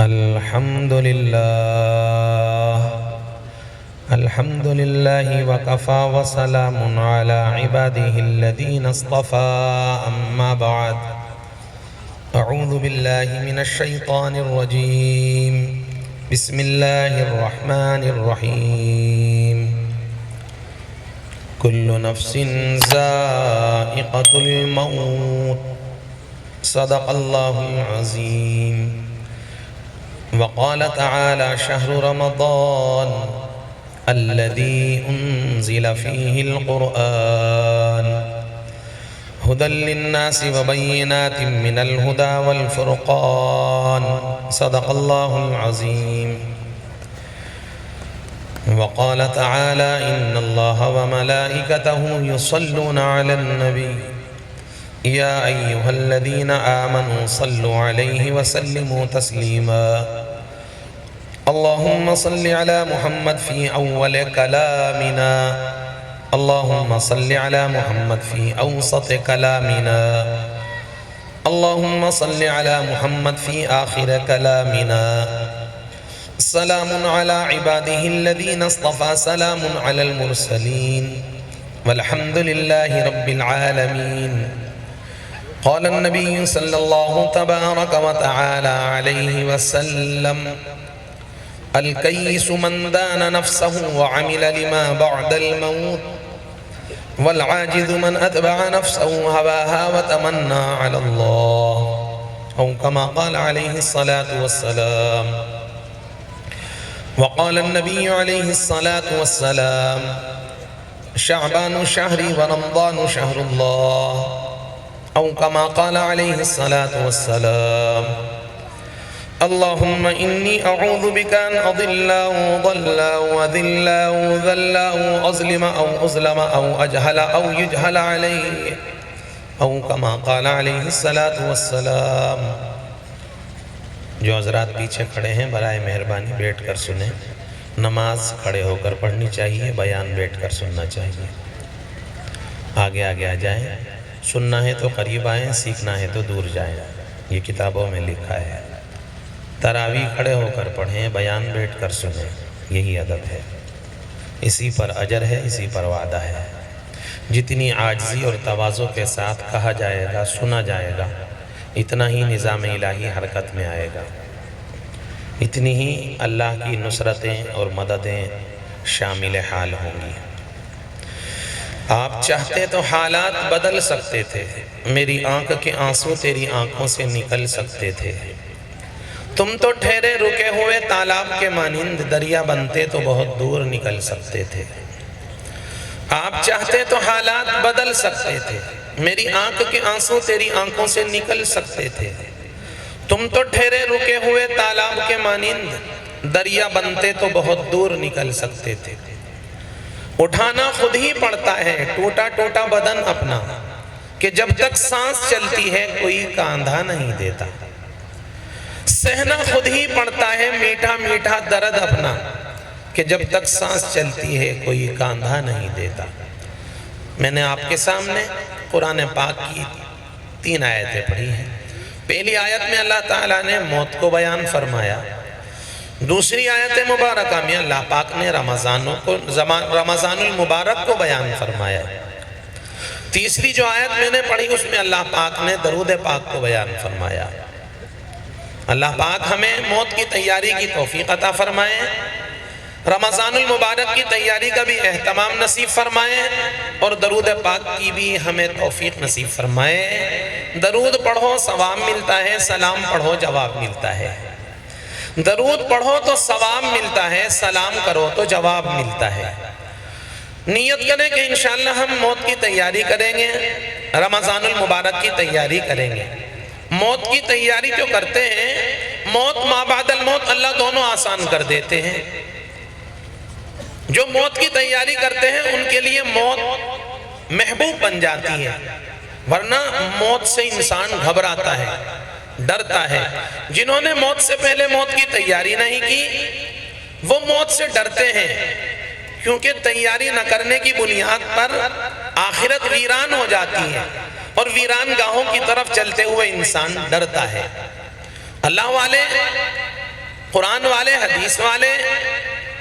الحمد لله وكفى وسلام على عباده الذين اصطفى أما بعد أعوذ بالله من الشيطان الرجيم بسم الله الرحمن الرحيم كل نفس ذائقة الموت صدق الله العظيم. وقال تعالى شهر رمضان الذي أنزل فيه القرآن هدى للناس وبينات من الهدى والفرقان صدق الله العظيم. وقال تعالى إن الله وملائكته يصلون على النبي يا أيها الذين آمنوا صلوا عليه وسلموا تسليما. اللهم صل على محمد في أول كلامنا، اللهم صل على محمد في أوسط كلامنا، اللهم صل على محمد في آخر كلامنا. سلام على عباده الذين اصطفى، سلام على المرسلين والحمد لله رب العالمين. قال النبي صلى الله تبارك وتعالى عليه وسلم الكيس من دان نفسه وعمل لما بعد الموت، والعاجز من أتبع نفسه هواها وتمنى على الله، أو كما قال عليه الصلاة والسلام. وقال النبي عليه الصلاة والسلام شعبان شهري ورمضان شهر الله، أو كما قال عليه الصلاة والسلام. اللهم إني أعوذ بك أن أضل أو ضل أو أذل أو ذل أو أظلم أو أظلم أو أجهل أو يجهل علي، أو كما قال عليه الصلاة والسلام. جو حضرات پیچھے کھڑے ہیں برائے مہربانی بیٹھ کر سنیں. نماز کھڑے ہو کر پڑھنی چاہیے، بیان بیٹھ کر سننا چاہیے. آگے آگے آ جائیں. سننا ہے تو قریب آئیں، سیکھنا ہے تو دور جائیں. یہ کتابوں میں لکھا ہے. تراویح کھڑے ہو کر پڑھیں، بیان بیٹھ کر سنیں. یہی ادب ہے. اسی پر اجر ہے، اسی پر وعدہ ہے. جتنی عاجزی اور تواضع کے ساتھ کہا جائے گا، سنا جائے گا، اتنا ہی نظام الہی حرکت میں آئے گا، اتنی ہی اللہ کی نصرتیں اور مددیں شامل حال ہوں گی. آپ چاہتے تو حالات بدل سکتے تھے، میری آنکھ کے آنسو تیری آنکھوں سے نکل سکتے تھے. تم تو ٹھہرے رکے ہوئے تالاب کے مانند، دریا بنتے تو بہت دور نکل سکتے تھے. آپ چاہتے تو حالات بدل سکتے تھے، میری آنکھ کے آنسو تیری آنکھوں سے نکل سکتے تھے. تم تو ٹھہرے رکے ہوئے تالاب کے مانند، دریا بنتے تو بہت دور نکل سکتے تھے. اٹھانا خود ہی پڑتا ہے ٹوٹا ٹوٹا بدن اپنا، کہ جب تک سانس چلتی ہے کوئی کاندھا نہیں دیتا. سہنا خود ہی پڑتا ہے میٹھا میٹھا درد اپنا، کہ جب تک سانس چلتی ہے کوئی کاندھا نہیں دیتا. میں نے آپ کے سامنے قرآن پاک کی 3 آیتیں پڑھی ہیں. پہلی آیت میں اللہ تعالیٰ نے موت کو بیان فرمایا. دوسری آیت مبارکہ میں اللہ پاک نے رمضان المبارک کو بیان فرمایا. تیسری جو آیت میں نے پڑھی اس میں اللہ پاک نے درود پاک کو بیان فرمایا. اللہ پاک ہمیں موت کی تیاری کی توفیق عطا فرمائے، رمضان المبارک کی تیاری کا بھی اہتمام نصیب فرمائے، اور درود پاک کی بھی ہمیں توفیق نصیب فرمائے. درود پڑھو ثواب ملتا ہے، سلام پڑھو جواب ملتا ہے. درود پڑھو تو ثواب ملتا ہے، سلام کرو تو جواب ملتا ہے. نیت کریں کہ انشاءاللہ ہم موت کی تیاری کریں گے، رمضان المبارک کی تیاری کریں گے. موت کی تیاری جو کرتے ہیں، موت ما بعد الموت اللہ دونوں آسان کر دیتے ہیں. جو موت کی تیاری کرتے ہیں ان کے لیے موت محبوب بن جاتی ہے، ورنہ موت سے انسان گھبراتا ہے، ڈرتا ہے. جنہوں نے موت سے پہلے موت کی تیاری نہیں کی وہ موت سے ڈرتے ہیں، کیونکہ تیاری نہ کرنے کی بنیاد پر آخرت ویران ہو جاتی ہے اور ویران گاہوں کی طرف چلتے ہوئے انسان ڈرتا ہے۔ اللہ والے قرآن والے، حدیث والے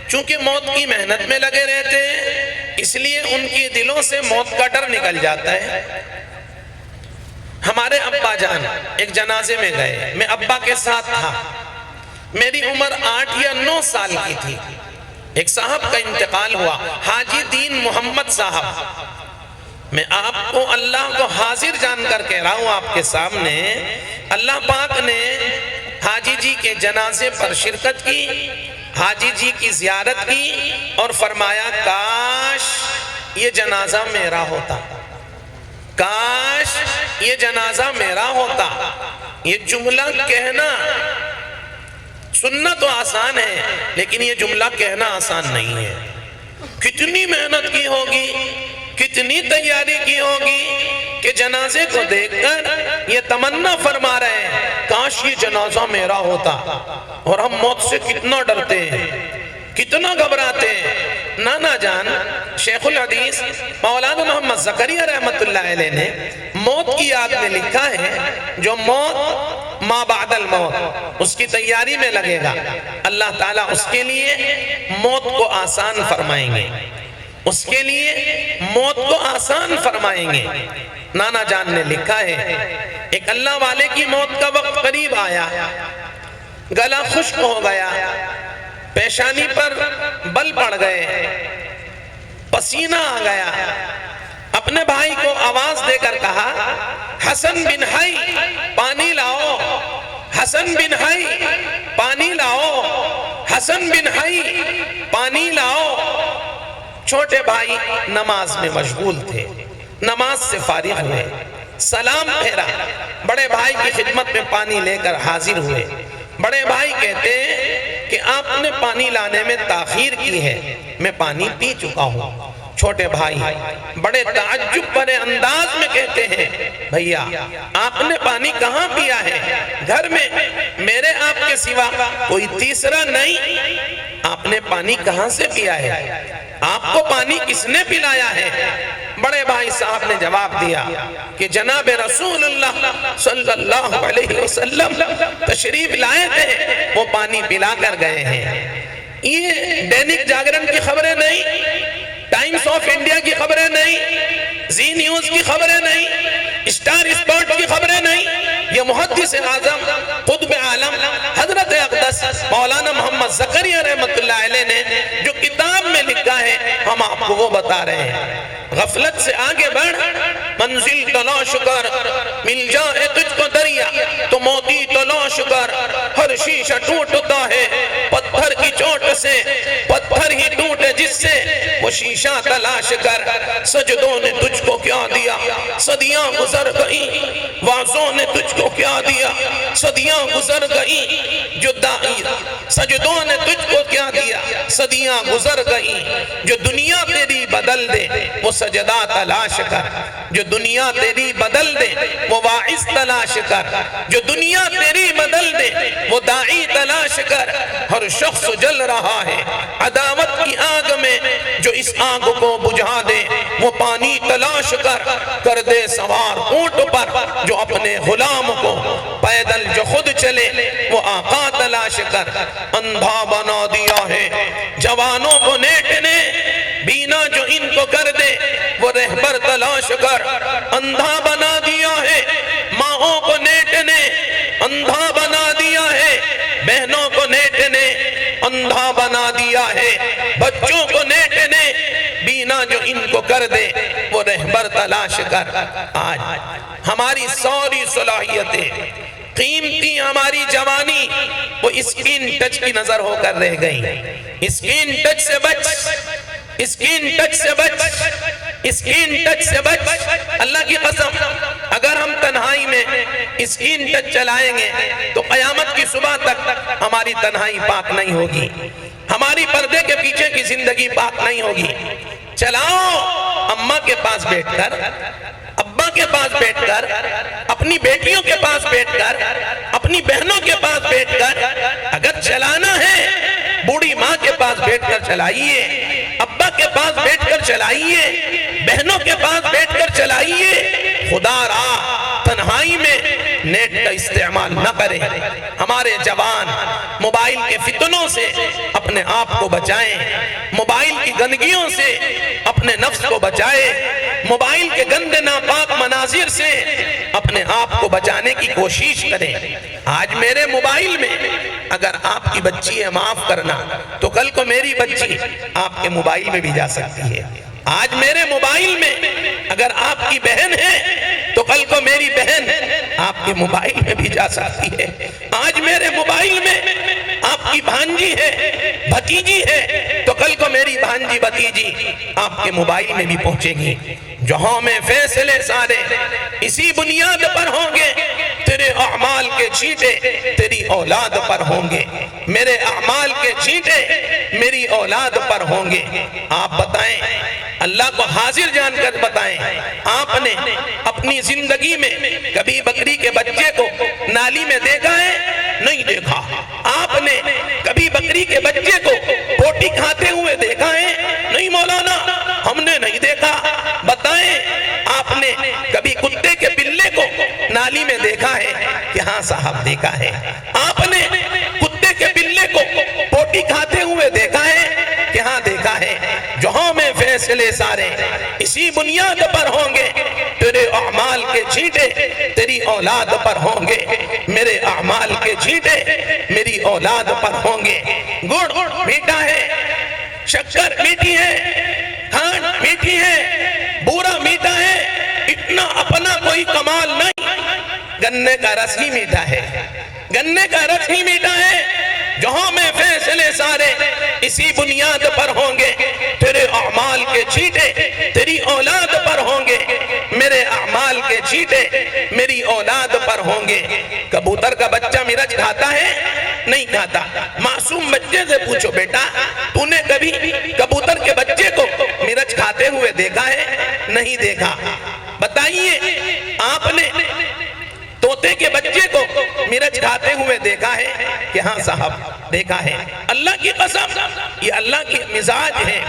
چونکہ موت کی محنت میں لگے رہتے ہیں، اس لیے ان کی دلوں سے موت کا ڈر نکل جاتا ہے۔ ہمارے ابا جان ایک جنازے میں گئے، میں ابا کے ساتھ تھا، میری عمر 8 یا 9 سال کی تھی۔ ایک صاحب کا انتقال ہوا، حاجی دین محمد صاحب۔ میں آپ کو اللہ کو حاضر جان کر کہہ رہا ہوں آپ کے سامنے، اللہ پاک نے حاجی جی کے جنازے پر شرکت کی، حاجی جی کی زیارت کی اور فرمایا کاش یہ جنازہ میرا ہوتا، کاش یہ جنازہ میرا ہوتا۔ یہ جملہ کہنا، سننا تو آسان ہے لیکن یہ جملہ کہنا آسان نہیں ہے۔ کتنی محنت کی ہوگی، کتنی تیاری کی ہوگی کہ جنازے کو دیکھ کر یہ تمنا فرما رہے ہیں کاش یہ جنازہ میرا ہوتا۔ اور ہم موت سے کتنا ڈرتے ہیں، کتنا گھبراتے ہیں۔ نانا جان شیخ الحدیث مولانا محمد زکریا رحمت اللہ علیہ نے موت کی یاد میں لکھا ہے، جو موت ما بعد الموت اس کی تیاری میں لگے گا، اللہ تعالیٰ اس کے لیے موت کو آسان فرمائیں گے، اس کے لیے موت کو آسان فرمائیں گے۔ نانا جان نے لکھا ہے ایک اللہ والے کی موت کا وقت قریب آیا، گلا خشک ہو گیا، پیشانی پر بل پڑ گئے، پسینہ آ گیا، اپنے بھائی کو آواز دے کر کہا حسن بن حی پانی لاؤ، حسن بن حی پانی لاؤ، حسن بن حی پانی لاؤ۔ چھوٹے بھائی نماز میں مشغول تھے، نماز سے فارغ ہوئے، سلام پھیرا، بڑے بھائی کی خدمت میں پانی لے کر حاضر ہوئے۔ بڑے بھائی کہتے ہیں کہ آپ نے پانی لانے میں تاخیر کی ہے، میں پانی پی چکا ہوں۔ چھوٹے بھائی بڑے تعجب بھرے انداز میں کہتے ہیں بھیا آپ نے پانی کہاں پیا ہے؟ گھر میں میرے آپ کے سوا کوئی تیسرا نہیں، آپ نے پانی کہاں سے پیا ہے؟ آپ کو پانی کس نے پلایا ہے؟ بڑے بھائی صاحب نے جواب دیا کہ جناب رسول اللہ صلی اللہ علیہ وسلم تشریف لائے تھے، وہ پانی پلا کر گئے ہیں۔ یہ دینک جاگرن کی خبریں نہیں، ٹائمز آف انڈیا کی خبریں نہیں، زی نیوز کی خبریں نہیں، اسٹار اسپورٹ کی خبریں نہیں، یہ محدث اعظم قطب عالم حضرت اقدس مولانا محمد زکریا رحمت اللہ علیہ نے جو کتاب میں لکھا ہے ہم آپ کو وہ بتا رہے ہیں۔ غفلت سے آگے بڑھ، منزل تلاش کر، مل جائے تجھ کو دریا تو موتی تلاش کر، ہر شیشہ ٹوٹتا ہے پتھر کی چوٹ سے، پتھر ہی ٹوٹے جس سے وہ شیشہ تلاش کر۔ سجدوں نے تجھ کو کیا دیا، صدیاں گزر گئیں، وعظوں نے تجھ کو کیا دیا، صدیاں گزر گئیں، جو سجدوں نے تجھ کو کیا دیا، صدیاں گزر گئیں، جو دنیا تیری بدل دے وہ سجدہ تلاش کر، جو دنیا تیری بدل دے وہ واعظ تلاش کر، جو دنیا تیری بدل دے وہ داعی تلاش کر۔ ہر شخص جل رہا ہے عداوت کی آگ میں، جو اس آگ کو بجھا دے وہ پانی تلاش کر دے سوار اونٹ پر، جو اپنے غلام کو پیدل جو خود چلے وہ آقا تلاش کر۔ اندھا بنا دیا ہے جوانوں کو نیٹ نے، بینا جو ان کو کر دے وہ رہبر تلاش کر۔ اندھا بنا دیا ہے ماں کو نیٹ نے، اندھا بنا دیا ہے بہنوں کو نیٹ نے، اندھا بنا دیا ہے بچوں کو نیٹ نے، بینا جو ان کو کر دے وہ رہبر تلاش کر۔ آج ہماری ساری صلاحیتیں، قیمتی ہماری جوانی وہ اسکرین ٹچ کی نظر ہو کر رہ گئی۔ اسکرین ٹچ سے بچ، اسکرین ٹچ سے بچ، اسکرین ٹچ سے بچ۔ اللہ کی قسم اگر ہم تنہائی میں اسکرین ٹچ چلائیں گے تو قیامت کی صبح تک ہماری تنہائی پاک نہیں ہوگی، ہماری پردے کے پیچھے کی زندگی پاک نہیں ہوگی۔ چلاؤ اماں کے پاس بیٹھ کر، ابا کے پاس بیٹھ کر، اپنی بیٹیوں کے پاس بیٹھ کر، اپنی بہنوں کے پاس بیٹھ کر، اگر چلانا ہے بوڑھی ماں کے پاس بیٹھ کر چلائیے، ابا کے پاس بیٹھ کر چلائیے، بہنوں کے پاس بیٹھ کر چلائیے۔ خدا را تنہائی میں نیٹ کا استعمال نہ کریں۔ ہمارے جوان موبائل کے فتنوں سے اپنے آپ کو بچائیں، موبائل کی گندگیوں سے اپنے نفس کو بچائیں، موبائل کے گندے ناپاک مناظر سے اپنے آپ کو بچانے کی کوشش کریں۔ آج میرے موبائل میں اگر آپ کی بچی ہے معاف کرنا، تو کل کو میری بچی آپ کے موبائل میں بھی جا سکتی ہے۔ آج میرے موبائل میں اگر آپ کی بہن ہے تو کل کو میری بہن آپ کے موبائل میں بھی جا سکتی ہے۔ آج میرے موبائل میں آپ کی بھانجی ہے، بھتیجی ہے، تو کل کو میری بھانجی بھتیجی آپ کے موبائل میں بھی پہنچے گی۔ جہاں میں فیصلے سارے اسی بنیاد پر ہوں گے، تیرے اعمال کے چھینٹے تیری اولاد پر ہوں گے، میرے اعمال کے چھینٹے میری اولاد پر ہوں گے۔ آپ بتائیں، اللہ کو حاضر جان کر بتائیں، آپ نے اپنی زندگی میں کبھی بکری کے بچے کو نالی میں دیکھا ہے؟ نہیں دیکھا۔ آپ نے کبھی بکری کے بچے کو روٹی کھاتے ہوئے دیکھا ہے؟ نہیں مولانا، ہم نے نہیں دیکھا۔ بتائیں، آپ نے کبھی کتے کے بلے کو نالی میں دیکھا ہے؟ کہ ہاں صاحب دیکھا ہے۔ آپ نے کتے کے بلے کو روٹی کھاتے ہوئے دیکھا ہے؟ کہ ہاں دیکھا ہے۔ جہاں میں فیصلے سارے اسی بنیاد پر ہوں گے، تیرے اعمال کے چھینٹے تیری اولاد پر ہوں گے، میرے اعمال کے چھینٹے میری اولاد پر ہوں گے۔ گڑ میٹھا ہے، شکر میٹھی ہے، کھانڈ میٹھی ہے، بورا میٹھا ہے، اتنا اپنا کوئی کمال نہیں۔ گنے کا رس ہی میٹھا ہے، گنے کا رس ہی میٹھا ہے۔ جہاں میں فیصلے سارے اسی بنیاد پر ہوں گے، تیرے اعمال کے چھینٹے تیری اولاد پر ہوں گے، میرے اعمال کے چھینٹے میری اولاد پر ہوں گے۔ کبوتر کا بچہ مرچ کھاتا ہے؟ نہیں کھاتا۔ معصوم بچے سے پوچھو، بیٹا تو نے کبھی کبوتر کے بچے کو مرچ کھاتے ہوئے دیکھا ہے؟ نہیں دیکھا۔ بتائیے، آپ نے طوطے کے بچے کو مرچ کھاتے ہوئے دیکھا ہے؟ کہ ہاں صاحب دیکھا ہے۔ اللہ کی قسم، یہ اللہ کی مزاج ہے،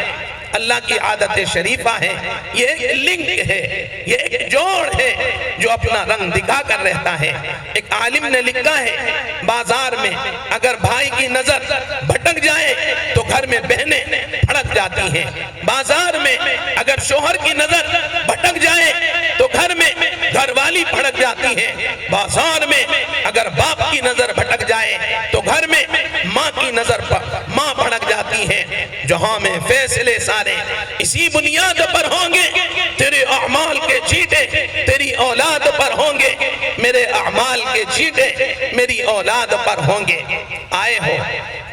اللہ کی عادت شریفہ ہے، یہ ایک لنک ہے، یہ ایک جوڑ ہے جو اپنا رنگ دکھا کر رہتا ہے۔ ایک عالم نے لکھا ہے، بازار میں اگر بھائی کی نظر بھٹک جائے تو گھر میں بہنیں پھڑک جاتی ہیں، بازار میں اگر شوہر کی نظر بھٹک جائے تو گھر میں گھر والی پھڑک جاتی ہے، بازار میں اگر باپ کی نظر بھٹک جائے تو گھر میں ماں کی نظر پر ماں بھٹک جاتی ہے۔ جہاں میں فیصلے سارے اسی بنیاد پر ہوں گے، تیرے اعمال کے چھینٹے تیری اولاد پر ہوں گے، میرے اعمال کے چھینٹے میری اولاد پر ہوں گے۔ آئے ہو،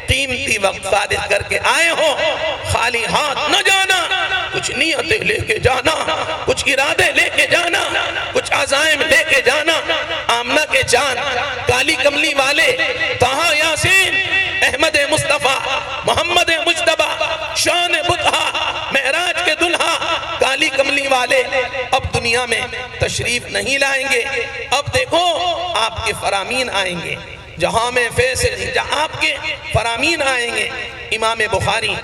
قیمتی وقت صادق کر کے آئے ہو، خالی ہاتھ نہ جانا، کچھ نیتیں لے کے جانا، کچھ ارادے لے کے جانا، کچھ عزائم لے کے جانا۔ آمنہ کے چاند، کالی کملی والے، طٰہٰ یاسین، احمد مصطفیٰ، محمد مجتبیٰ، شان بطحا، معراج کے دلہا، کالی کملی والے اب دنیا میں تشریف نہیں لائیں گے۔ اب دیکھو آپ کے فرامین آئیں گے، جہاں میں فیصل جہاں آپ کے فرامین آئیں گے۔ امام بخاری،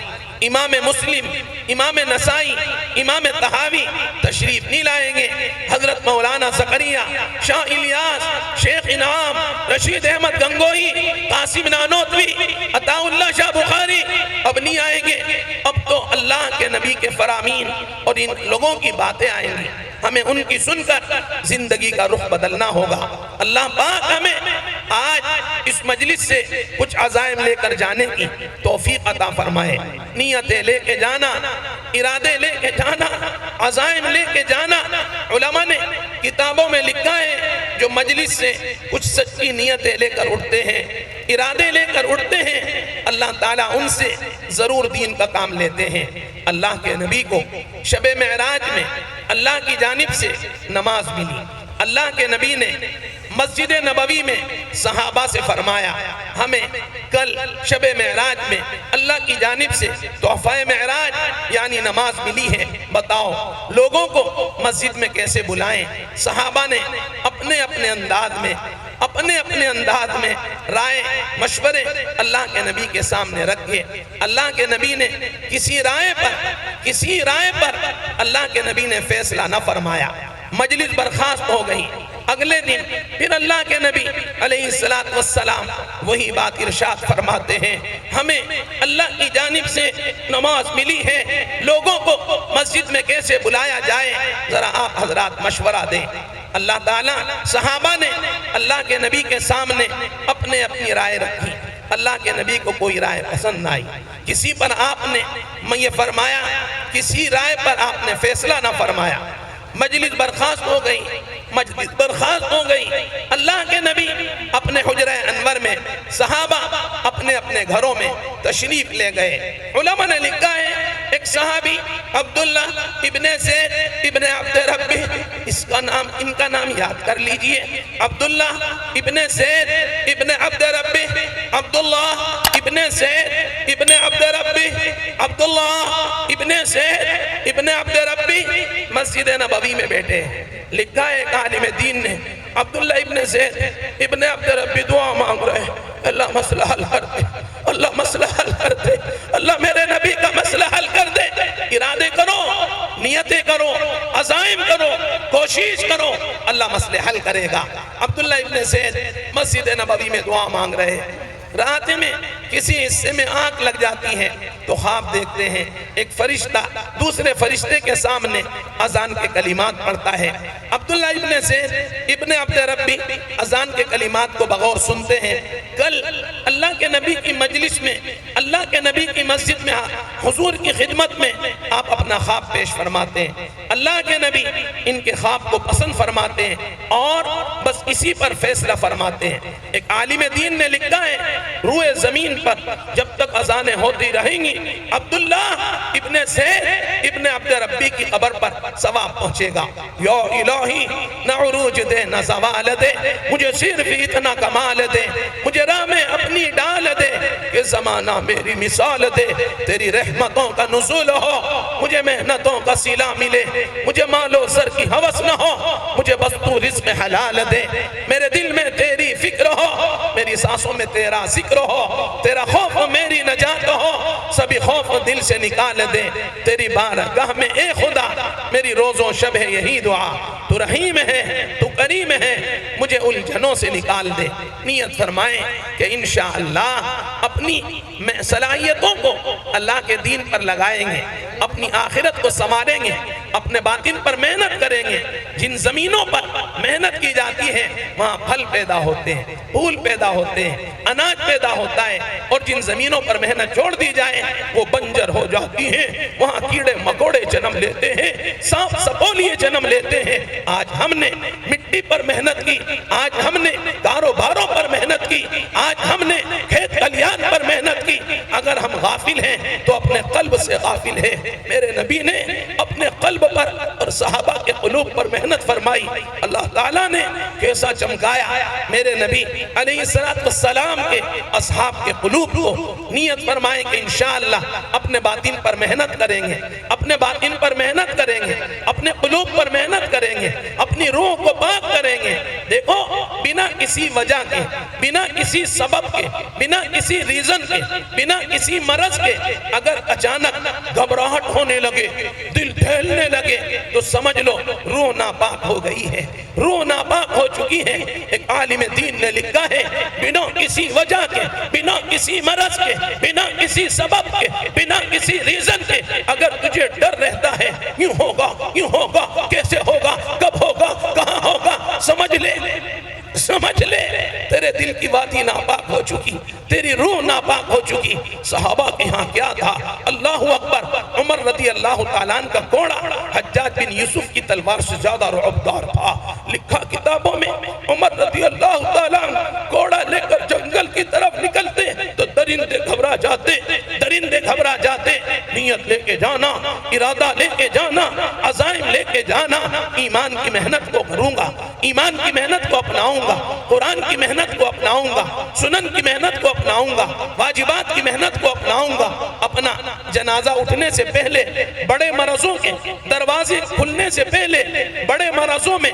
امام مسلم، امام نسائی، امام طحاوی تشریف نہیں لائیں گے۔ حضرت مولانا زکریا، شاہ الیاس، شیخ انعام، رشید احمد گنگوہی، قاسم نانوتوی، عطا اللہ شاہ بخاری اب نہیں آئیں گے۔ اب تو اللہ کے نبی کے فرامین اور ان لوگوں کی باتیں آئیں گی، ہمیں ان کی سن کر زندگی کا رخ بدلنا ہوگا۔ اللہ پاک ہمیں آج اس مجلس سے کچھ عزائم لے کر جانے کی توفیق عطا فرمائے۔ نیتیں لے کے جانا، ارادے لے کے جانا، عزائم لے کے جانا۔ علماء نے کتابوں میں لکھا ہے، جو مجلس سے کچھ سچی نیتیں لے کر اٹھتے ہیں، ارادے لے کر اٹھتے ہیں، اللہ تعالیٰ ان سے ضرور دین کا کام لیتے ہیں۔ اللہ کے نبی کو شب معراج میں اللہ کی جانب سے نماز ملی۔ اللہ کے نبی نے مسجد نبوی میں صحابہ سے فرمایا، ہمیں کل شب معراج میں اللہ کی جانب سے تحفہ معراج یعنی نماز ملی ہے، بتاؤ لوگوں کو مسجد میں کیسے بلائیں؟ صحابہ نے اپنے اپنے انداز میں رائے مشورے اللہ کے نبی کے سامنے رکھے۔ اللہ کے نبی نے کسی رائے پر اللہ کے نبی نے فیصلہ نہ فرمایا۔ مجلس برخاست ہو گئی، اگلے دن پھر اللہ کے نبی علیہ السلام وہی بات ارشاد فرماتے ہیں، ہمیں اللہ کی جانب سے نماز ملی ہے، لوگوں کو مسجد میں کیسے بلایا جائے، ذرا آپ حضرات مشورہ دیں۔ اللہ تعالیٰ صحابہ نے اللہ کے نبی کے سامنے اپنی رائے رکھی، اللہ کے نبی کو کوئی رائے پسند نہ آئی، کسی پر آپ نے یہ فرمایا، کسی رائے پر آپ نے فیصلہ نہ فرمایا، مجلس برخاست ہو گئی، اللہ کے نبی اپنے حجرہ انور میں، صحابہ اپنے گھروں میں تشریف لے گئے۔ علماء نے لکھا ہے ایک صحابی عبداللہ ابن زید ابن عبد ربی، ان کا نام یاد کر لیجئے، عبداللہ ابن زید ابن عبد ربی، عبداللہ ابن زید ابن عبد ربی، عبداللہ ابن زید ابن عبد ربی مسجد نبوی میں بیٹھے ہیں۔ لکھا ہے ایک عالم دین نے، عبداللہ ابن زید ابن عبد ربی دعا مانگ رہے، اللہ مسئلہ حل کر دے، اللہ مسئلہ حل کر دے، اللہ میرے نبی کا مسئلہ حل کر دے۔ ارادے کرو، نیتیں کرو، عزائم کرو، کوشش کرو، اللہ مسئلہ حل کرے گا۔ عبداللہ ابن زید مسجد نبوی میں دعا مانگ رہے، رات میں کسی حصے میں آنکھ لگ جاتی ہے تو خواب دیکھتے ہیں، ایک فرشتہ دوسرے فرشتے کے سامنے اذان کے کلمات پڑھتا ہے۔ عبداللہ ابن زید ابن عبد ربی اذان کے کلمات کو بغور سنتے ہیں۔ کل اللہ کے نبی کی مجلس میں، اللہ کے نبی کی مسجد میں، حضور کی خدمت میں آپ اپنا خواب پیش فرماتے ہیں، اللہ کے نبی ان کے خواب کو پسند فرماتے ہیں اور بس اسی پر فیصلہ فرماتے ہیں۔ ایک عالم دین نے لکھا ہے، روئے زمین پر جب تک اذانیں ہوتی رہیں گی، عبداللہ ابن زید ابن عبد ربی کی قبر پر ثواب پہنچے گا۔ یا الہی نہ عروج دے نہ زوال دے، مجھے صرف اتنا کمال دے، مجھے راہ میں اپنی ڈال دے کہ زمانہ میری مثال دے، تیری رحمتوں کا نزول ہو، مجھے محنتوں کا صلہ ملے، مجھے مال و زر کی ہوس نہ ہو، مجھے بس تو رزق حلال دے، میرے دل میں تیری فکر ہو، میری سانسوں میں تیرا ذکر ہو، تیرا خوف میری نجات ہو، سبھی خوف دل سے نکال دے، تیری بارگاہ میں اے خدا میری روز و شب ہے یہی دعا، تو رحیم ہے تو کریم ہے، مجھے الجھنوں سے نکال دے۔ نیت فرمائیں کہ انشاءاللہ اپنی صلاحیتوں کو اللہ کے دین پر لگائیں گے، اپنی آخرت کو سنواریں گے، اپنے باطن پر محنت کریں گے۔ جن زمینوں پر محنت کی جاتی ہے وہاں پھل پیدا ہوتے ہیں، پھول پیدا ہوتے ہیں، اناج پیدا ہوتا ہے، اور جن زمینوں پر محنت چھوڑ دی جائے وہ بنجر ہو جاتی ہیں، وہاں کیڑے مکوڑے جنم لیتے ہیں، سانپ سپولیے جنم لیتے ہیں۔ آج ہم نے مٹی پر محنت کی، آج ہم نے کاروباروں پر محنت کی، آج ہم نے کھیت کھلیان پر محنت کی۔ اگر ہم غافل ہیں تو اپنے قلب سے غافل ہیں۔ میرے نبی نے اپنے قلب پر اور صحابہ کے قلوب پر محنت فرمائی، اللہ تعالیٰ نے کیسا چمکایا میرے نبی علیہ السلام کے اصحاب کے قلوب کو۔ نیت فرمائیں کہ انشاءاللہ اپنے باطن پر محنت کریں گے، اپنے باطن پر محنت کریں گے، اپنے قلوب پر محنت کریں گے، اپنی روح کو پاک کریں گے۔ دیکھو بنا کسی وجہ کے، بنا کسی سبب کے، بنا کسی ریزن کے، بنا کسی مرض کے اگر اچانک گھبراہٹ ہونے لگے، دل پھیلنے لگے تو سمجھ لو روح ناپاک ہو گئی ہے، روح ناپاک ہو چکی ہے۔ ایک عالم دین نے لکھا ہے، بنا کسی وجہ کے، بنا کسی مرض کے، بنا کسی سبب کے، بنا کسی ریزن کے اگر تجھے ڈر رہتا ہے، یوں ہوگا، یوں ہوگا، کیسے ہوگا، کب ہوگا، کہاں ہوگا، سمجھ لے تیرے دل کی وادی ناپاک ہو چکی، تیری روح ناپاک ہو چکی۔ صحابہ کے ہاں کیا تھا؟ اللہ اکبر، عمر رضی اللہ تعالیٰ عنہ کا گھوڑا حجاج بن یوسف کی تلوار سے زیادہ رعبدار تھا۔ لکھا کتابوں میں عمر رضی اللہ تعالیٰ عنہ گھوڑا لے کر جنگل کی طرف نکلتے تو درندے گھبرا جاتے، نیت لے کے جانا، ارادہ لے کے جانا، عزائم لے کے جانا، ایمان کی محنت کو کروں گا، ایمان کی محنت کو اپناؤں گا، قرآن کی محنت کو اپناؤں گا، سنن کی محنت کو اپناؤں گا، واجبات کی محنت کو اپناؤں گا۔ اپنا جنازہ اٹھنے سے پہلے، بڑے مرضوں کے دروازے کھلنے سے پہلے، بڑے مرضوں میں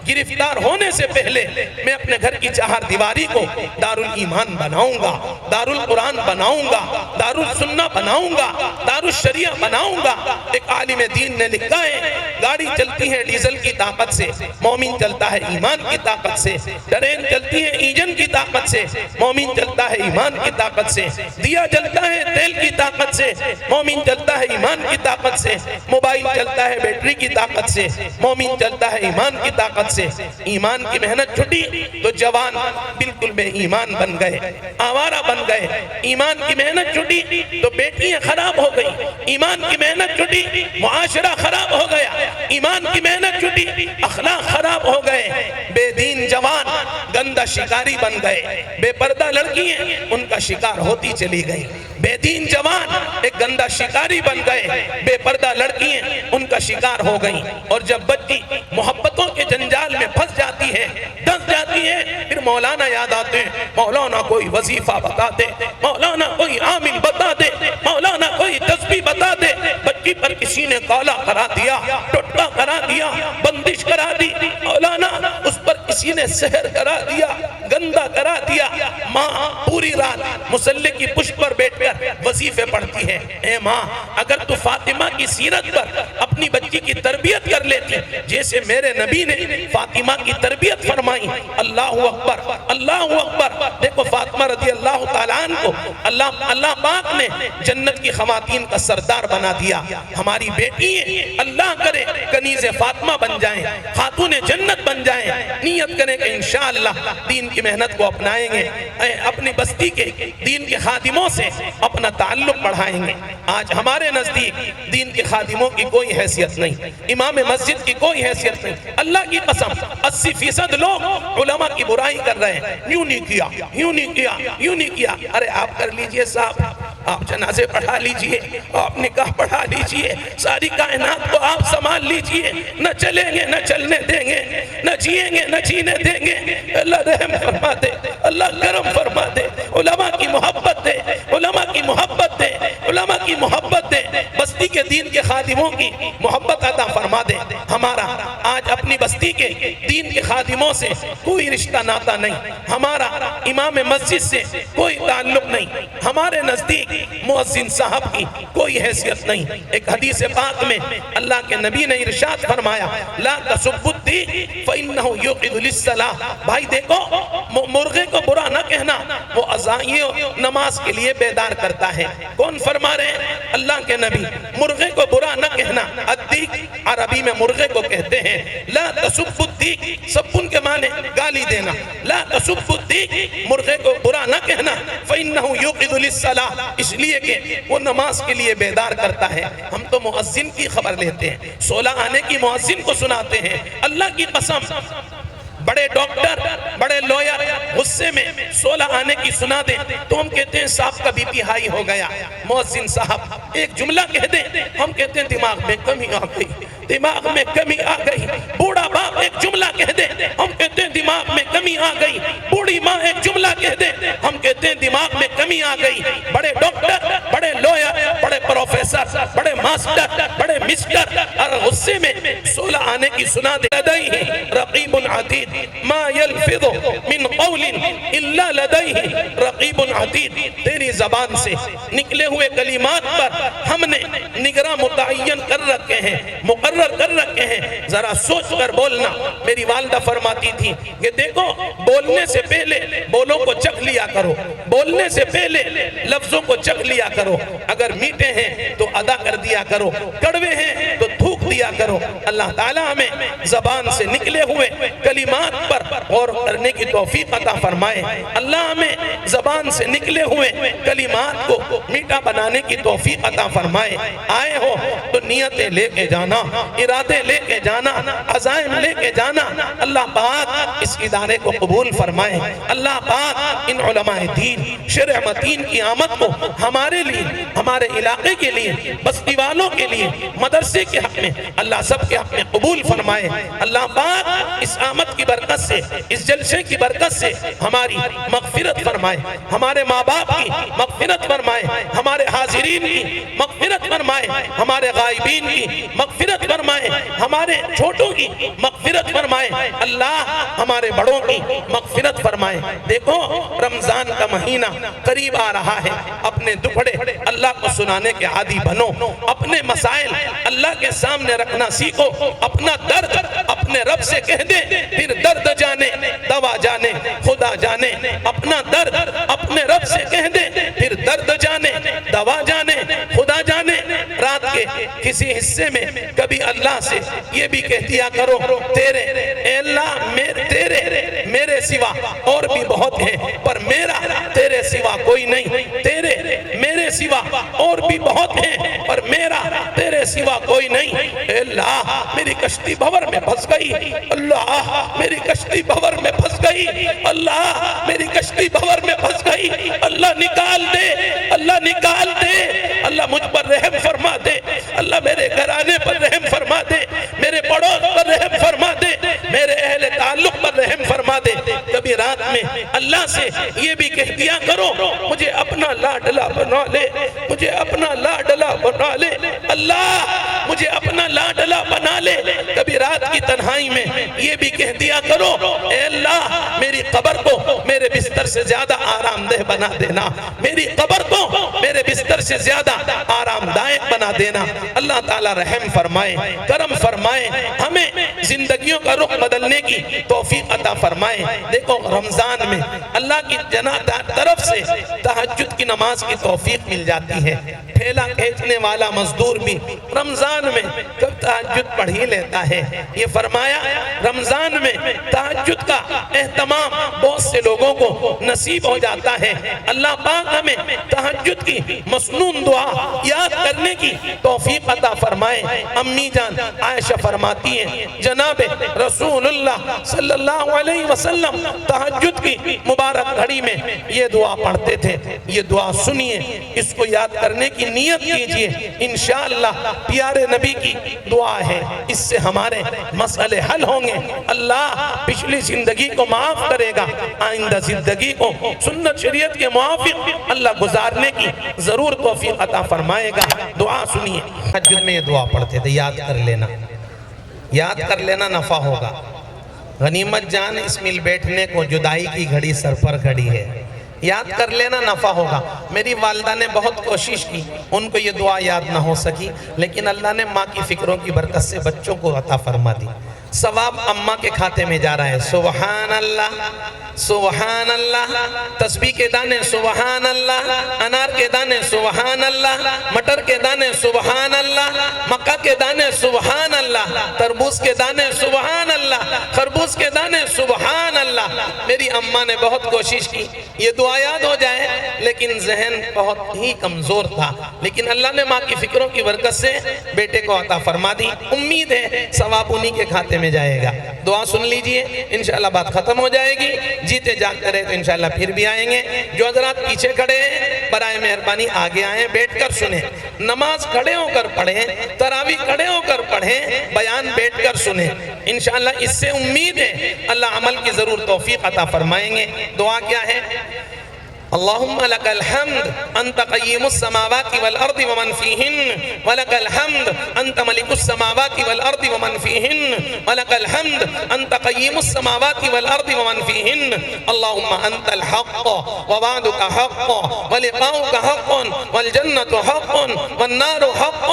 گرفتار ہونے سے پہلے میں اپنے گھر کی چہار دیواری کو دارالایمان بناؤں گا، دارالقرآن بناؤں گا، دارالسنہ بناؤں گا، دارالشریعہ بناؤں گا۔ ایک عالم دین نے لکھا ہے گاڑی چلتی ہے ڈیزل کی طاقت سے، مومن چلتا ہے ایمان کی طاقت سے۔ ٹرین چلتی ہے انجن کی طاقت سے، مومن چلتا ہے ایمان کی طاقت سے۔ دیا جلتا ہے تیل کی طاقت سے، مومن چلتا ہے ایمان کی طاقت سے۔ موبائل چلتا ہے بیٹری کی طاقت سے، مومن چلتا ہے ایمان کی طاقت سے۔ ایمان کی محنت چھٹی تو جوان بالکل بے ایمان بن گئے، آوارہ بن گئے۔ ایمان کی محنت چھٹی تو بیٹیاں خراب ہو گئی، ایمان کی محنت چھٹی معاشرہ خراب ہو گیا، ایمان کی محنت چھٹی اخلاق خراب ہو گئے۔ بے دین جوان گندہ شکاری بن گئے، بے پردہ لڑکیاں ان کا شکار ہوتی چلی گئی۔ بے دین جوان ایک گندہ شکاری بن گئے، بے پردہ لڑکیاں ان کا شکار ہو گئیں۔ اور جب بچی محبتوں کے جنجال میں پھنس جاتی ہے، دس جاتی ہے، پھر مولانا یاد آتے ہیں، مولانا کوئی وظیفہ بتا دے، مولانا کوئی عامل بتا دے، مولانا کوئی تسبیح بتا دے۔ بچی پر کسی نے کالا کرا دیا، ٹوٹا کرا دیا، بندش کرا دی، مولانا اس پر کسی نے سحر کرا دیا، گندہ کرا دیا۔ ماں پوری رات مصلی کی پشت پر بیٹھ کر وظیفے پڑھتی ہے۔ اے ماں، اگر تو فاطمہ کی سیرت پر اپنی بچی کی تربیت کر لیتی جیسے میرے نبی نے فاطمہ کی تربیت فرمائی، اللہ اکبر، اللہ اکبر۔ دیکھو فاطمہ رضی اللہ تعالیٰ عنہ کو اللہ پاک نے جنت کی خواتین کا سردار بنا دیا۔ ہماری بیٹی اللہ کرے کنیز فاطمہ بن جائیں، خاتون جنت بن جائیں۔ نیت کریں کہ انشاءاللہ دین کی محنت کو اپنائیں گے، اپنی بستی کے دین کے خادموں سے اپنا تعلق بڑھائیں گے۔ آج ہمارے نزدیک دین کے خادموں کی کوئی حیثیت نہیں، امام مسجد کی کوئی حیثیت نہیں۔ اللہ کی قسم 80% لوگ علماء کی برائی کر رہے ہیں، یوں نہیں کیا، یوں نہیں کیا، یوں نہیں کیا۔ ارے آپ کر لیجئے صاحب، آپ جنازے پڑھا لیجئے، آپ نکاح پڑھا لیجئے، ساری کائنات کو آپ سنبھال لیجئے۔ نہ چلیں گے، نہ چلنے دیں گے، نہ جیئیں گے، نہ جینے دیں گے۔ اللہ رحم فرما دے، اللہ کرم فرما دے، علماء کی محبت دے، علماء کی محبت دے، علماء کی محبت دے، بستی کے دین کے خادموں کی محبت عطا فرما دے۔ ہمارا آج اپنی بستی کے دین کے خادموں سے کوئی رشتہ ناتا نہیں، ہمارا امام مسجد سے کوئی تعلق نہیں، ہمارے نزدیک مؤذن صاحب کی کوئی حیثیت نہیں۔ ایک حدیث پاک میں اللہ کے نبی نے ارشاد فرمایا، لا تسبوا الدین فإنه يوقظ للصلاة۔ بھائی دیکھو، مرغے کو برا نہ کہنا، وہ اذان نماز کے لیے بیدار کرتا ہے۔ کون فرما رہے ہیں؟ اللہ کے نبی۔ مرغے کو برا نہ کہنا، الدیک عربی میں مرغے کو کہتے ہیں۔ لا تسبوا الدیک، سبن کے معنی گالی دینا، لا تسبوا الدیک، مرغے کو برا نہ کہنا، فإنه يوقظ للصلاة، اس لیے کہ وہ نماز کے لیے بیدار کرتا ہے۔ ہم تو مؤذن کی خبر لیتے ہیں، 16 آنے کی مؤذن کو سناتے ہیں۔ اللہ کی قسم، بڑے ڈاکٹر، بڑے لویر غصے میں 16 آنے کی سنا دیں تو ہم کہتے ہیں صاحب کا بی پی ہائی ہو گیا۔ مؤذن صاحب ایک جملہ کہہ دیں، ہم کہتے ہیں دماغ میں کمی آ گئی، دماغ میں کمی آ گئی۔ بوڑھا باپ ایک جملہ کہہ دیں، ہم کہتے ہیں دماغ میں کمی آ گئی۔ بوڑھی ماں ایک جملہ کہہ دیں، ہم کہتے ہیں دماغ میں کمی آ گئی۔ بڑے ڈاکٹر، بڑے لویر، بڑے پروفیسر، بڑے ماسٹر، بڑے مسٹر، اور غصے میں 16 آنے کی سنا دیں۔ لدیہ رقیب عتید ما یلفظ من قول الا لدیہ رقیب عتید۔ تیری زبان سے نکلے ہوئے کلمات پر ہم نے نگراں متعین کر رکھے ہیں، مقرر کر رکھے ہیں، ذرا سوچ کر بولنا۔ میری والدہ فرماتی تھی کہ دیکھو، بولنے سے پہلے بولوں کو چکھ لیا کرو، بولنے سے پہلے لفظوں کو چکھ لیا کرو۔ اگر میٹھے ہیں تو ادا کر دیا کرو، کڑوے ہیں تو تھوک دیا کرو۔ اللہ تعالیٰ ہمیں زبان سے نکلے ہوئے کلمات پر غور کرنے کی توفیق عطا فرمائے۔ اللہ ہمیں زبان سے نکلے ہوئے کلمات کو میٹھا بنانے کی توفیق عطا فرمائے۔ آئے ہو تو نیتیں لے کے جانا، ارادے لے کے جانا، عزائم لے کے جانا۔ اللہ پاک اس ادارے کو قبول فرمائے۔ اللہ پاک ان علماء دین، شرع متین کی آمد کو ہمارے لیے، ہمارے علاقے کے لیے، بستی والوں کے لیے، مدرسے کے حق میں اللہ سب کے حق میں قبول فرمائے۔ اللہ پاک اس آمد کی برکت سے، اس جلسے کی برکت سے ہماری مغفرت فرمائے، ہمارے ماں باپ کی مغفرت فرمائے، ہمارے حاضرین کی مغفرت فرمائے، ہمارے غائبین کی مغفرت فرمائے، ہمارے چھوٹوں کی مغفرت فرمائے، اللہ ہمارے بڑوں کی مغفرت فرمائے۔ دیکھو رمضان کا مہینہ قریب آ رہا ہے، اپنے دکھڑے اللہ کو سنانے کے عادی بنو، اپنے مسائل اللہ کے سامنے رکھنا سیکھو، اپنا درد اپنے رب سے کہہ دے، پھر درد جانے دوا جانے خدا جانے، اپنا درد اپنے رب سے کہہ دے، پھر درد جانے دوا جانے خدا جانے۔ رات کے کسی حصے میں کبھی اللہ سے یہ بھی کہہ دیا کرو، تیرے اے اللہ میرے سوا اور بھی بہت ہیں، پر میرا تیرے سوا کوئی نہیں، تیرے میرے سوا اور بھی بہت ہیں، پر میرا تیرے سوا کوئی نہیں۔ اے اللہ میری کشتی بھور میں پھنس گئی، اللہ میری کشتی بھور میں پھنس گئی، اللہ میری کشتی بھور میں پھنس گئی، اللہ نکال دے، اللہ نکال دے، اللہ مجھ پر رحم فرما دے، اللہ میرے گھرانے پر رحم فرما دے، میرے پڑوس پر رحم فرما دے، میرے اہل تعلق پر رحم فرما دے۔ کبھی رات میں اللہ سے یہ بھی کہہ دیا کرو، مجھے اپنا لاڈلا بنا لے، مجھے اپنا لاڈلا بنا لے، اللہ مجھے اپنا لاڈلا بنا لے۔ کبھی رات کی تنہائی میں یہ بھی کہہ دیا کرو، اے اللہ میری قبر کو میرے بستر سے زیادہ آرام دہ بنا دینا، میری قبر کو میرے بستر سے زیادہ آرام دائق بنا دینا۔ اللہ تعالی رحم فرمائے، کرم فرمائے، ہمیں زندگیوں کا رخ بدلنے کی توفیق عطا فرمائے۔ دیکھو رمضان میں اللہ کی طرف سے تہجد کی نماز کی توفیق مل جاتی ہے۔ ٹھیلا کھینچنے والا مزدور بھی رمضان میں کب تہجد پڑھ ہی لیتا ہے۔ یہ فرمایا رمضان میں تہجد کا اہتمام بہت سے لوگوں کو نصیب ہو جاتا ہے۔ اللہ پاک ہمیں تہجد کی مسنون دعا یاد کرنے کی توفیق عطا فرمائے۔ امی جان عائشہ فرماتی ہیں جناب رسول اللہ صلی اللہ علیہ وسلم تہجد کی مبارک گھڑی میں یہ دعا پڑھتے تھے۔ یہ دعا سنیے، اس کو یاد کرنے کی نیت کیجئے، انشاءاللہ پیارے نبی کی دعا ہے، اس سے ہمارے مسئلے حل ہوں گے۔ اللہ پچھلی زندگی کو معاف کرے گا، آئندہ زندگی کو سنت شریعت کے موافق اللہ گزارنے کی ضرور توفیق عطا فرمائے گا۔ دعا سنیے، تہجد میں یہ دعا پڑھتے تھے، یاد کر لینا، یاد کر لینا نفع ہوگا۔ غنیمت جان اس مل بیٹھنے کو جدائی کی گھڑی سر پر کھڑی ہے، یاد کر لینا نفع ہوگا۔ میری والدہ نے بہت کوشش کی، ان کو یہ دعا یاد نہ ہو سکی، لیکن اللہ نے ماں کی فکروں کی برکت سے بچوں کو عطا فرما دی۔ ثواب اماں کے کھاتے میں جا رہا ہے، سبحان اللہ سبحان اللہ، تسبیح کے دانے سبحان اللہ، انار کے دانے سبحان اللہ، مٹر کے دانے سبحان اللہ، مکہ کے دانے سبحان اللہ، تربوز کے دانے سبحان اللہ، خربوز کے دانے سبحان اللہ۔ میری اماں نے بہت کوشش کی یہ دعا یاد ہو جائے، لیکن ذہن بہت ہی کمزور تھا، لیکن اللہ نے ماں کی فکروں کی برکت سے بیٹے کو عطا فرما دی۔ امید ہے ثواب انہی کے کھاتے میں جائے گا۔ دعا سن لیجئے، انشاءاللہ بات ختم ہو جائے گی، جیتے جاگتے رہے تو انشاءاللہ پھر بھی آئیں گے۔ جو حضرات پیچھے کھڑے ہیں برائے مہربانی آگے آئیں، بیٹھ کر سنیں، نماز کھڑے ہو کر پڑھیں، تراویح کھڑے ہو کر پڑھیں، بیان بیٹھ کر سنیں۔ انشاءاللہ اس سے امید ہے اللہ عمل کی ضرور توفیق عطا فرمائیں گے۔ دعا کیا ہے؟ اللہم لک الحمد انت قیم السماوات والارض ومن فیہن ولک الحمد انت ملک السماوات والارض ومن فیہن ولک الحمد انت قیم السماوات والارض ومن فیہن اللہم انت الحق ووعدک حق ولقاؤک حق والجنت حق والنار حق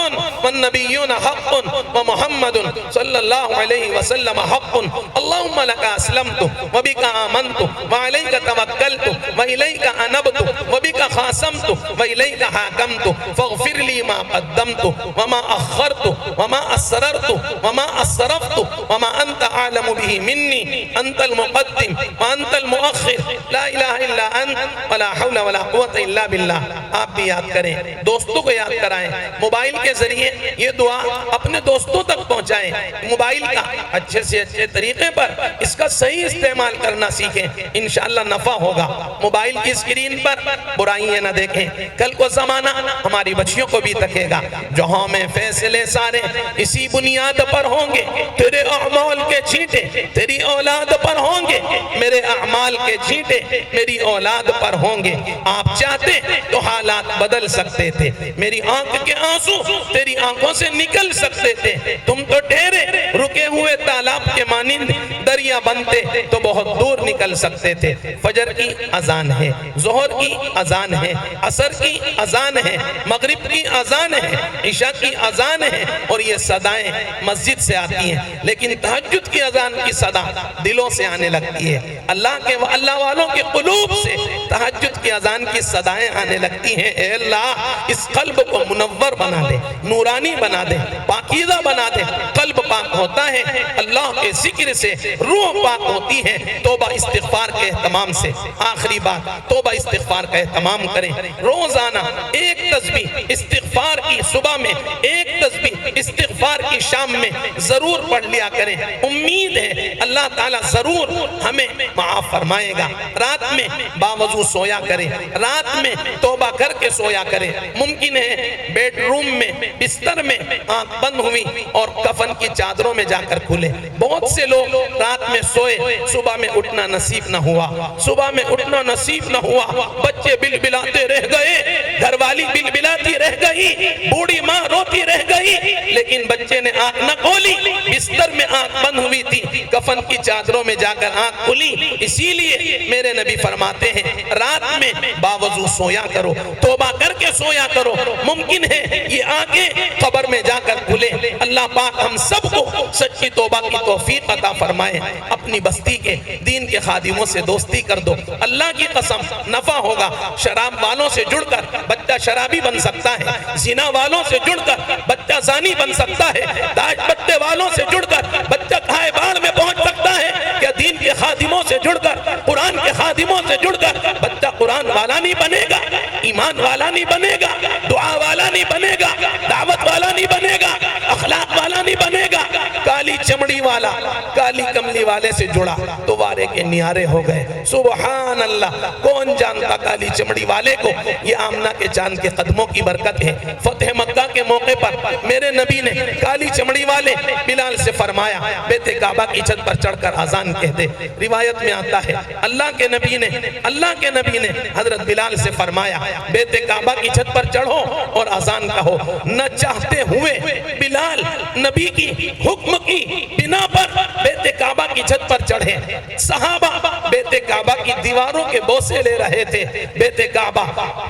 والنبیون حق ومحمد صلی اللہ علیہ وسلم حق اللہم لک اسلمت وبک آمنت وعلیک توکلت وإلیک نبت وبك خاصمت وإليك حاكمت فاغفر لي ما قدمت وما أخرت وما أسررت وما أسرفت وما أنت أعلم به مني أنت المقدم وأنت المؤخر لا إله إلا أنت ولا حول ولا قوة إلا بالله۔ آپ بھی یاد کریں، دوستوں کو یاد کرائیں، موبائل کے ذریعے یہ دعا اپنے دوستوں تک پہنچائیں۔ موبائل کا اچھے سے اچھے طریقے پر اس کا صحیح استعمال کرنا سیکھیں، انشاءاللہ نفع ہوگا۔ موبائل کی اسکرین پر برائیاں نہ دیکھیں، کل کو زمانہ ہماری بچیوں کو بھی تکے گا۔ جہاں میں فیصلے سارے اسی بنیاد پر ہوں گے، تیرے اعمال کے چھینٹے تیری اولاد پر ہوں گے، میرے اعمال کے چھینٹے میری اولاد پر ہوں گے۔ آپ چاہتے تو حالات بدل سکتے تھے، میری آنکھ کے آنسو تیری آنکھوں سے نکل سکتے تھے، تم تو ٹھہرے رکے ہوئے تالاب کے مانند دریا بنتے تو بہت دور نکل سکتے تھے۔ فجر کی اذان ہے، ظہر کی اذان ہے، عصر کی اذان ہے، مغرب کی اذان ہے، عشاء کی اذان ہے، اور یہ صدائیں مسجد سے آتی ہیں، لیکن تہجد کی اذان کی صدا دلوں سے آنے لگتی ہے۔ اللہ والوں کے قلوب سے تہجد کی اذان کی صدائیں آنے لگتی ہیں۔ اے اللہ اس قلب کو منور بنا دے، نورانی بنا دے، پاکیزہ بنا دے۔ قلب پاک ہوتا ہے اللہ کے ذکر سے، روح پاک ہوتی ہے توبہ استغفار کے اہتمام سے۔ آخری بات، توبہ استغفار کا اہتمام کریں۔ روزانہ ایک تسبیح استغفار کی صبح میں، ایک تسبیح استغفار کی شام میں ضرور پڑھ لیا کریں۔ امید ہے اللہ تعالیٰ ضرور ہمیں معاف فرمائے گا۔ رات میں باوضو سویا کریں، رات میں توبہ کر کے سویا کریں۔ ممکن ہے بیڈ روم میں بستر میں آنکھ بند ہوئی اور کفن کی چادروں میں جا کر کھلے۔ بہت سے لوگ رات میں سوئے، صبح میں اٹھنا نصیب نہ ہوا، صبح میں اٹھنا نصیب نہ ہوا، بچے بل بلاتے رہ گئے، گھر والی بل بلاتی رہ گئی، بوڑھی ماں روتی رہ گئی، لیکن بچے نے آنکھ نہ کھولی، بستر میں آنکھ بند ہوئی تھی، کفن کی چادروں میں جا کر آنکھ کھلی۔ اسی لیے میرے نبی فرماتے ہیں رات میں باوضو سویا کرو، توبہ کر کے سویا کرو۔ ممکن ہے یہ آنکھیں قبر میں جا کر کھلے۔ اللہ پاک ہم سب کو سچی توبہ کی توفیق عطا فرمائے۔ اپنی بستی کے دین کے خادموں سے دوستی کر دو، اللہ کی قسم نفع ہوگا۔ شراب والوں سے جڑ کر بچہ شرابی بن سکتا ہے، زنا والوں سے جڑ کر بچہ زانی بن سکتا ہے، داج بٹے والوں سے جڑ کر بچہ کھائے باڑ میں پہنچ سکتا ہے۔ کیا دین کے خادموں سے جڑ کر، قرآن کے خادموں سے جڑ کر بچہ قرآن والا نہیں بنے گا، ایمان والا نہیں بنے گا، دعا والا نہیں بنے گا، دعوت والا نہیں بنے گا، اخلاق والا نہیں بنے گا؟ کالی چمڑی والا کالی کملی والے سے جڑا تو وارے کے نیارے ہو گئے۔ سبحان اللہ، کون جانتا کالی چمڑی والے کو؟ یہ آمنہ کے چاند کے قدموں کی برکت ہے۔ فتح مکہ کے موقع پر میرے نبی نے کالی چمڑی والے بلال سے فرمایا بیت کعبہ کی چھت پر چڑھ کر اذان کہہ دے۔ روایت میں آتا ہے اللہ کے نبی نے حضرت بلال سے فرمایا بیت کعبہ کی چھت پر چڑھو اور اذان کہو۔ نہ چاہتے ہوئے بلال نبی کی حکم کی بنا پر بیت کعبہ کی چھت پر چڑھے۔ صحابہ بیت کعبہ کی دیواروں کے بوسے لے رہے تھے، بیت کعبہ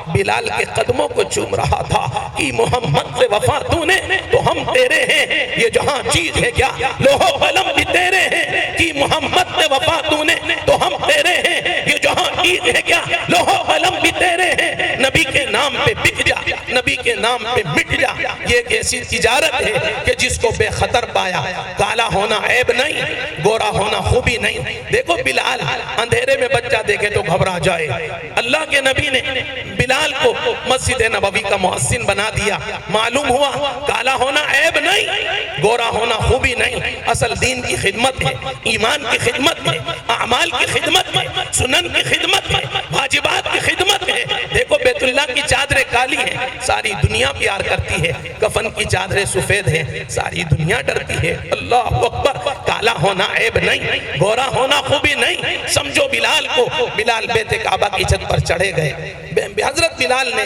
بلال کے قدموں کو چوم رہا تھا کہ محمد سے وفا تو نے تو ہم تیرے ہیں، یہ جہاں چیز ہے کیا لوح و قلم بھی تیرے ہیں، کہ محمد سے وفا تو نے تو ہم تیرے ہیں، یہ جہاں چیز ہے کیا لوح و قلم بھی تیرے ہیں۔ نبی کے نام پہ بک جا، نبی کے نام پہ مٹ جا۔ یہ ایک ایسی تجارت ہے کہ جس کو بے خطر پایا، کالا ہونا عیب نہیں، گورا ہونا خوبی نہیں۔ دیکھو بلال اندھیرے میں بچہ دیکھے تو گھبرا جائے، اللہ کے نبی نے بلال کو مسجد نبوی کا محسن بنا دیا۔ معلوم ہوا کالا ہونا عیب نہیں، گورا ہونا خوبی نہیں، اصل دین کی خدمت ہے، ایمان کی خدمت ہے، اعمال کی خدمت ہے، سنن کی خدمت ہے، واجبات کی خدمت ہے۔ دیکھو بیت اللہ کی چادریں کالی ہیں، ساری دنیا پیار کرتی ہے، کفن کی چادریں سفید ہیں، ساری دنیا ڈرتی ہے۔ اللہ اکبر، کالا ہونا عیب نہیں، گورا ہونا خوبی نہیں۔ سمجھو بلال کو، بلال بیت کعبہ کی چھت پر چڑھے گئے۔ حضرت بلال نے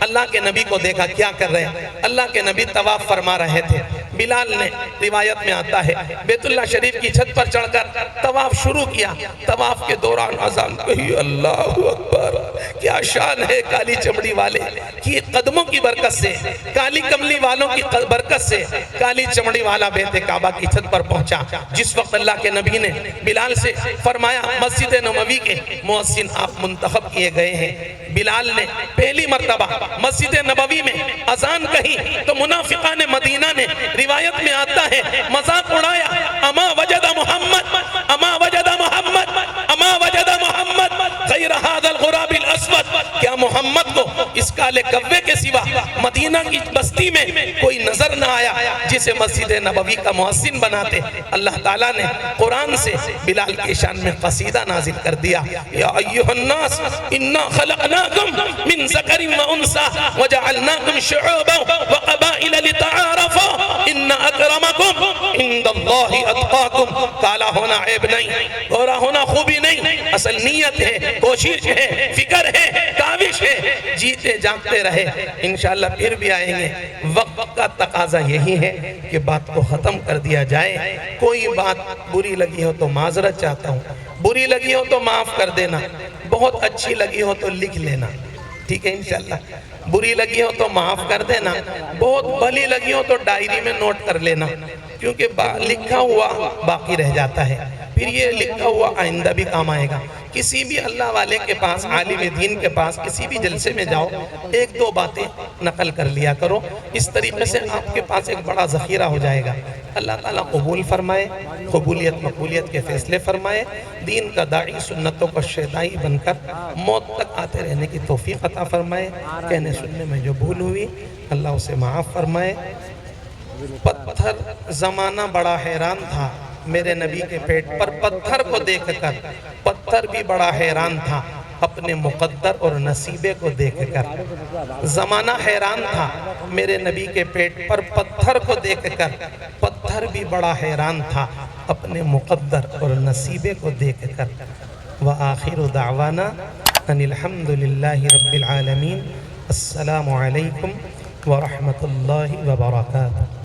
اللہ کے نبی کو دیکھا کیا کر رہے ہیں، اللہ کے نبی طواف فرما رہے تھے۔ بلال نے روایت میں آتا ہے بیت اللہ شریف کی چھت پر چڑھ کر طواف شروع کیا۔ طواف کے دوران اذان کہی، اللہ اکبر، کیا شان ہے کالی چمڑی والے کی قدموں کی برکت سے، کالی کملی والوں کی برکت سے کالی چمڑی والا بیت کعبہ کی چھت پر پہنچا۔ جس وقت اللہ کے نبی نے بلال سے فرمایا مسجد نبوی کے محسن آپ منتخب کیے گئے ہیں، بلال نے پہلی مرتبہ مسجد نبوی میں اذان کہی تو منافقان مدینہ نے روایت میں آتا ہے مذاق اڑایا، اما وجد محمد، اما وجد محمد، اما وجد محمد غیر هذا الغراب الاسود، کیا محمد کو اس کالے کوے کے سوا مدینہ کی بستی میں کوئی نظر نہ آیا جسے مسجد نبوی کا محسن بناتے؟ اللہ تعالیٰ نے قرآن سے بلال کی شان میں قصیدہ نازل کر دیا، یا ایھا الناس انا خلقناکم من من ذکر و انثى وجعلناکم شعوبا وقبائل لتعارفوا ان اکرمکم عند اللہ اتقاکم. کالا ہونا عیب نہیں، گورا ہونا خوبی نہیں، اصل نیت ہے، کوشش ہے، فکر ہے، کاوش ہے. جیتے جاگتے رہے انشاءاللہ پھر بھی آئیں گے. وقت کا تقاضا یہی ہے کہ بات کو ختم کر دیا جائے. کوئی بات بری لگی ہو تو معذرت چاہتا ہوں، بری لگی ہو تو معاف کر دینا، بہت اچھی لگی ہو تو لکھ لینا، ٹھیک ہے انشاءاللہ. بری لگی ہو تو معاف کر دینا، بہت بھلی لگی ہو تو ڈائری میں نوٹ کر لینا، کیونکہ لکھا ہوا باقی رہ جاتا ہے، پھر یہ لکھا ہوا آئندہ بھی کام آئے گا. کسی بھی اللہ والے کے پاس، عالم دین کے پاس، کسی بھی جلسے میں جاؤ، ایک دو باتیں نقل کر لیا کرو. اس طریقے سے آپ کے پاس ایک بڑا ذخیرہ ہو جائے گا. اللہ تعالیٰ قبول فرمائے، قبولیت مقبولیت کے فیصلے فرمائے. دین کا داعی، سنتوں کا شیدائی بن کر موت تک آتے رہنے کی توفیق عطا فرمائے. کہنے سننے میں جو بھول ہوئی اللہ اسے معاف فرمائے. پتھر زمانہ بڑا حیران تھا میرے نبی کے پیٹ پر، پتھر کو دیکھ کر پتھر بھی بڑا حیران تھا اپنے مقدر اور نصیبے کو دیکھ کر. زمانہ حیران تھا میرے نبی کے پیٹ پر، پتھر کو دیکھ کر پتھر بھی بڑا حیران تھا اپنے مقدر اور نصیبے کو دیکھ کر. وآخر دعوانا ان الحمدللہ رب العالمین. السلام علیکم ورحمۃ اللہ وبرکاتہ.